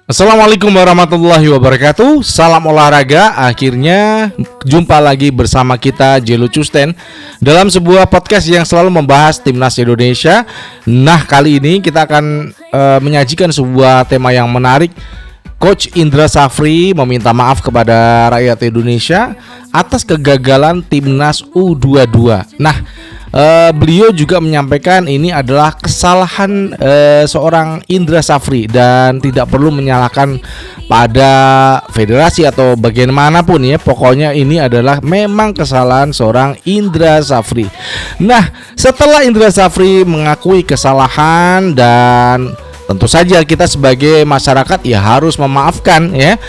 Assalamualaikum warahmatullahi wabarakatuh. Salam olahraga. Akhirnya jumpa lagi bersama kita Jelo Custen dalam sebuah podcast yang selalu membahas timnas Indonesia. Nah, kali ini kita akan menyajikan sebuah tema yang menarik. Coach Indra Safri meminta maaf kepada rakyat Indonesia atas kegagalan timnas U22. Nah, beliau juga menyampaikan ini adalah kesalahan seorang Indra Safri dan tidak perlu menyalahkan pada federasi atau bagaimanapun ya. Pokoknya ini adalah memang kesalahan seorang Indra Safri. Nah, setelah Indra Safri mengakui kesalahan dan tentu saja kita sebagai masyarakat ya harus memaafkan ya,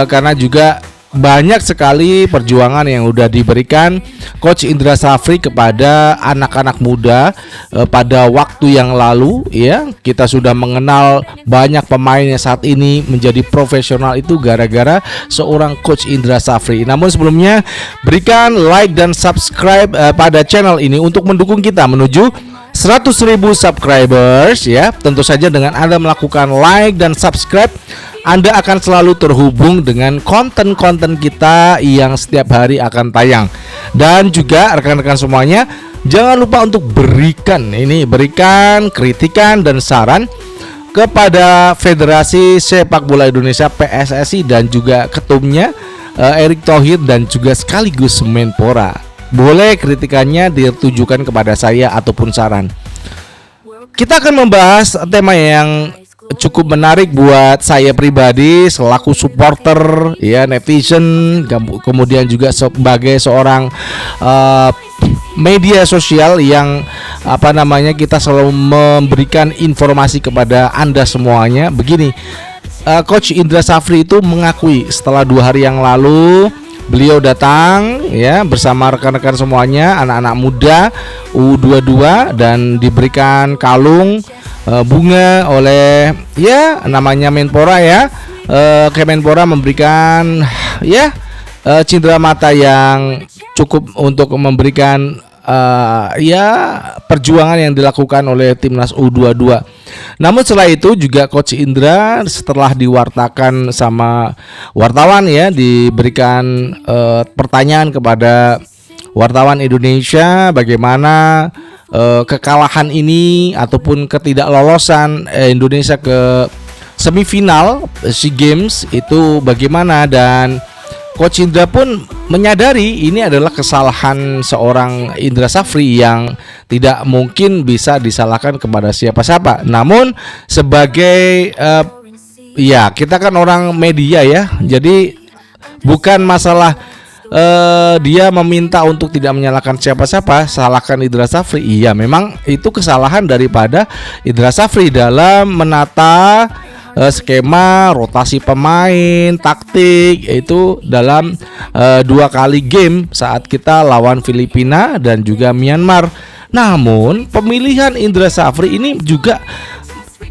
karena juga banyak sekali perjuangan yang udah diberikan Coach Indra Safri kepada anak-anak muda pada waktu yang lalu ya. Kita sudah mengenal banyak pemain yang saat ini menjadi profesional itu gara-gara seorang Coach Indra Safri. Namun sebelumnya berikan like dan subscribe pada channel ini untuk mendukung kita menuju 100.000 subscribers ya. Tentu saja dengan Anda melakukan like dan subscribe, Anda akan selalu terhubung dengan konten-konten kita yang setiap hari akan tayang. Dan juga rekan-rekan semuanya, jangan lupa untuk berikan kritikan dan saran kepada Federasi Sepak Bola Indonesia PSSI dan juga ketumnya Erick Thohir dan juga sekaligus Menpora. Boleh kritikannya ditujukan kepada saya ataupun saran. Kita akan membahas tema yang cukup menarik buat saya pribadi selaku supporter ya, netizen, kemudian juga sebagai seorang media sosial yang kita selalu memberikan informasi kepada Anda semuanya. Begini, Coach Indra Safri itu mengakui setelah 2 hari yang lalu beliau datang ya bersama rekan-rekan semuanya, anak-anak muda U22, dan diberikan kalung bunga oleh ya namanya Menpora ya. Kemenpora memberikan ya cindera mata yang cukup untuk memberikan perjuangan yang dilakukan oleh timnas U22. Namun setelah itu juga Coach Indra setelah diwartakan sama wartawan ya, diberikan pertanyaan kepada wartawan Indonesia bagaimana kekalahan ini ataupun ketidaklolosan Indonesia ke semifinal SEA Games itu bagaimana, dan Coach Indra pun menyadari ini adalah kesalahan seorang Indra Safri yang tidak mungkin bisa disalahkan kepada siapa-siapa. Namun sebagai kita kan orang media ya, jadi bukan masalah dia meminta untuk tidak menyalahkan siapa-siapa, salahkan Indra Safri. Iya, memang itu kesalahan daripada Indra Safri dalam menata skema rotasi pemain, taktik itu dalam 2 kali game saat kita lawan Filipina dan juga Myanmar. Namun pemilihan Indra Safri ini juga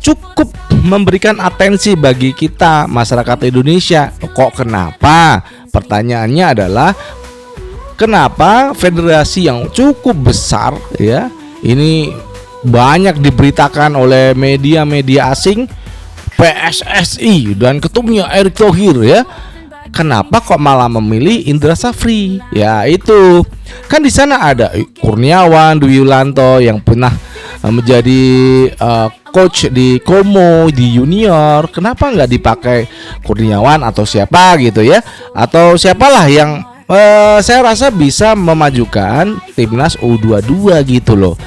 cukup memberikan atensi bagi kita masyarakat Indonesia. Kok kenapa? Pertanyaannya adalah kenapa federasi yang cukup besar ya, ini banyak diberitakan oleh media-media asing, PSSI dan ketumnya Erick Thohir ya, kenapa kok malah memilih Indra Safri? Ya itu kan di sana ada Kurniawan, Dwi Yulanto yang pernah menjadi coach di Como di junior. Kenapa nggak dipakai Kurniawan atau siapa gitu ya, atau siapalah yang saya rasa bisa memajukan timnas U22 gitu loh.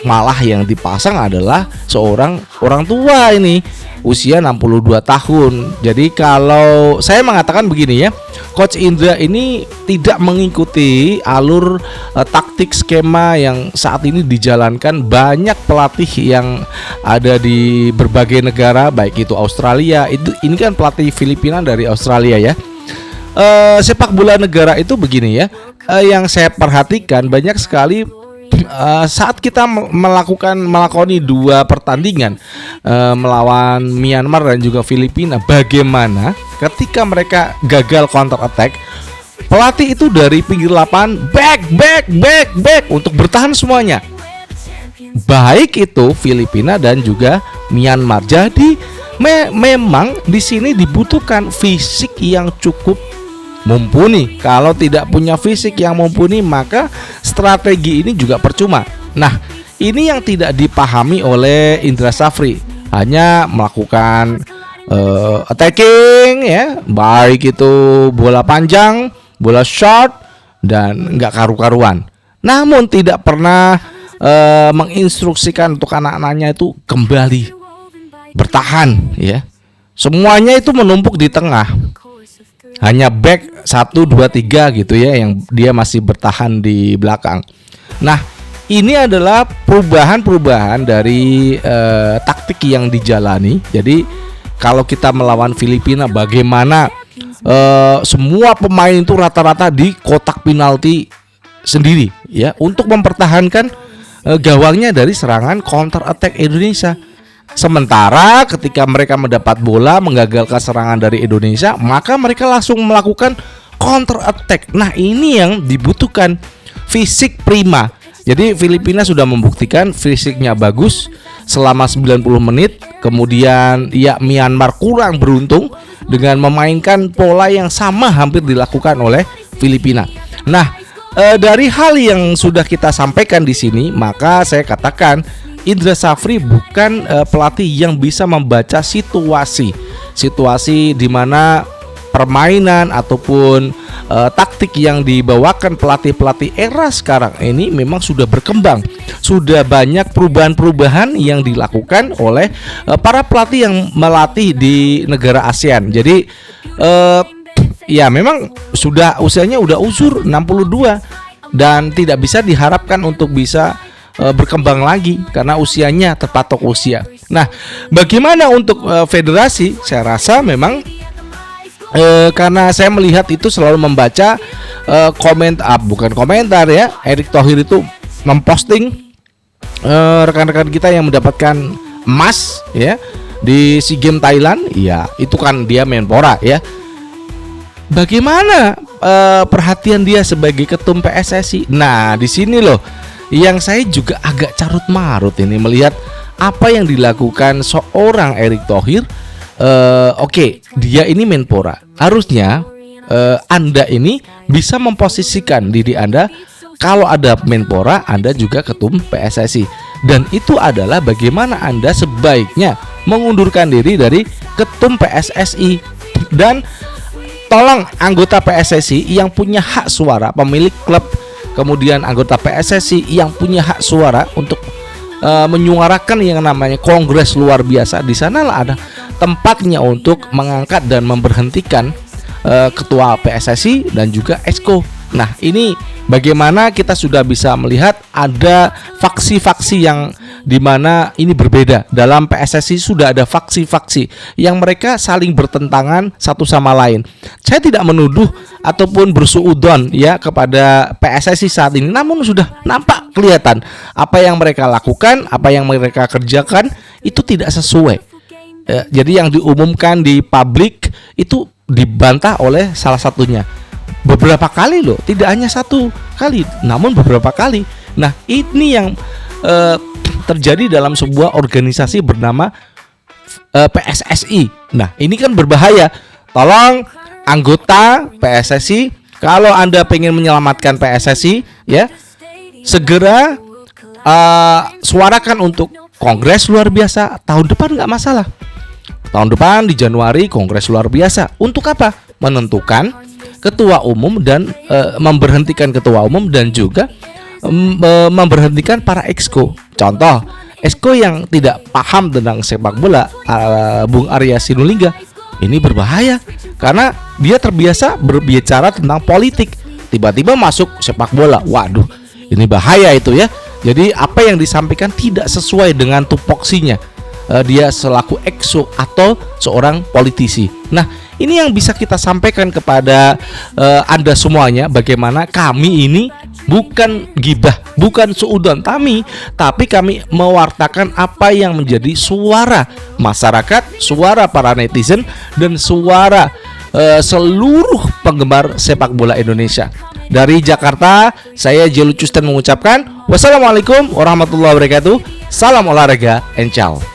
Malah yang dipasang adalah seorang orang tua ini usia 62 tahun. Jadi kalau saya mengatakan begini ya, Coach Indra ini tidak mengikuti alur taktik skema yang saat ini dijalankan banyak pelatih yang ada di berbagai negara, baik itu Australia, ini kan pelatih Filipina dari Australia ya. Sepak bola negara itu begini ya, yang saya perhatikan banyak sekali saat kita melakoni 2 pertandingan melawan Myanmar dan juga Filipina, bagaimana ketika mereka gagal counter attack, pelatih itu dari pinggir lapangan back untuk bertahan semuanya. baik itu Filipina dan juga Myanmar. Jadi memang di sini dibutuhkan fisik yang cukup mumpuni. Kalau tidak punya fisik yang mumpuni, maka strategi ini juga percuma. Nah, ini yang tidak dipahami oleh Indra Safri. Hanya melakukan attacking ya, baik itu bola panjang, bola short, dan nggak karu-karuan. Namun tidak pernah menginstruksikan untuk anak-anaknya itu kembali bertahan ya. Semuanya itu menumpuk di tengah. Hanya back 1, 2, 3 gitu ya yang dia masih bertahan di belakang. Nah, ini adalah perubahan-perubahan dari taktik yang dijalani. Jadi kalau kita melawan Filipina, bagaimana semua pemain itu rata-rata di kotak penalti sendiri ya, untuk mempertahankan gawangnya dari serangan counter attack Indonesia. Sementara ketika mereka mendapat bola, menggagalkan serangan dari Indonesia, maka mereka langsung melakukan counter attack. Nah, ini yang dibutuhkan, fisik prima. Jadi Filipina sudah membuktikan fisiknya bagus selama 90 menit. Kemudian ya, Myanmar kurang beruntung dengan memainkan pola yang sama hampir dilakukan oleh Filipina. Nah, dari hal yang sudah kita sampaikan di sini, maka saya katakan Indra Safri bukan pelatih yang bisa membaca situasi di mana permainan ataupun taktik yang dibawakan pelatih-pelatih era sekarang ini memang sudah berkembang. Sudah banyak perubahan-perubahan yang dilakukan oleh para pelatih yang melatih di negara ASEAN. Jadi ya memang sudah usianya udah uzur 62 dan tidak bisa diharapkan untuk bisa berkembang lagi karena usianya terpatok usia. Nah, bagaimana untuk federasi? Saya rasa memang karena saya melihat itu selalu membaca bukan komentar ya, Erick Thohir itu memposting rekan-rekan kita yang mendapatkan emas ya di SEA Games Thailand, ya itu kan dia Menpora ya. Bagaimana perhatian dia sebagai ketum PSSI? Nah, di sini loh yang saya juga agak carut marut ini melihat apa yang dilakukan seorang Erick Thohir. Oke, dia ini Menpora. Harusnya Anda ini bisa memposisikan diri Anda, kalau ada Menpora, Anda juga ketum PSSI. Dan itu adalah bagaimana Anda sebaiknya mengundurkan diri dari ketum PSSI. Dan tolong anggota PSSI yang punya hak suara, pemilik klub, kemudian anggota PSSI yang punya hak suara untuk menyuarakan yang namanya kongres luar biasa. Di sanalah ada tempatnya untuk mengangkat dan memberhentikan ketua PSSI dan juga exco. Nah, ini bagaimana kita sudah bisa melihat ada faksi-faksi yang dimana ini berbeda. Dalam PSSI sudah ada faksi-faksi yang mereka saling bertentangan satu sama lain. Saya tidak menuduh ataupun bersuudzon ya kepada PSSI saat ini, namun sudah nampak kelihatan apa yang mereka lakukan, apa yang mereka kerjakan itu tidak sesuai. Jadi yang diumumkan di publik itu dibantah oleh salah satunya. Beberapa kali loh, tidak hanya satu kali, namun beberapa kali. Nah, ini yang terjadi dalam sebuah organisasi bernama PSSI. Nah, ini kan berbahaya. Tolong anggota PSSI, kalau Anda pengen menyelamatkan PSSI ya, segera suarakan untuk kongres luar biasa tahun depan, nggak masalah. Tahun depan di Januari kongres luar biasa. Untuk apa? Menentukan ketua umum dan memberhentikan ketua umum dan juga memberhentikan para exco. Contoh, exco yang tidak paham tentang sepak bola, Bung Arya Sinulinga, ini berbahaya karena dia terbiasa berbicara tentang politik, tiba-tiba masuk sepak bola. Waduh, ini bahaya itu ya. Jadi apa yang disampaikan tidak sesuai dengan tupoksinya. Dia selaku exco atau seorang politisi. Nah, ini yang bisa kita sampaikan kepada Anda semuanya, bagaimana kami ini bukan gibah, bukan suudzon tapi kami mewartakan apa yang menjadi suara masyarakat, suara para netizen, dan suara seluruh penggemar sepak bola Indonesia. Dari Jakarta, saya Jelu Custan mengucapkan wassalamualaikum warahmatullahi wabarakatuh. Salam olahraga and ciao.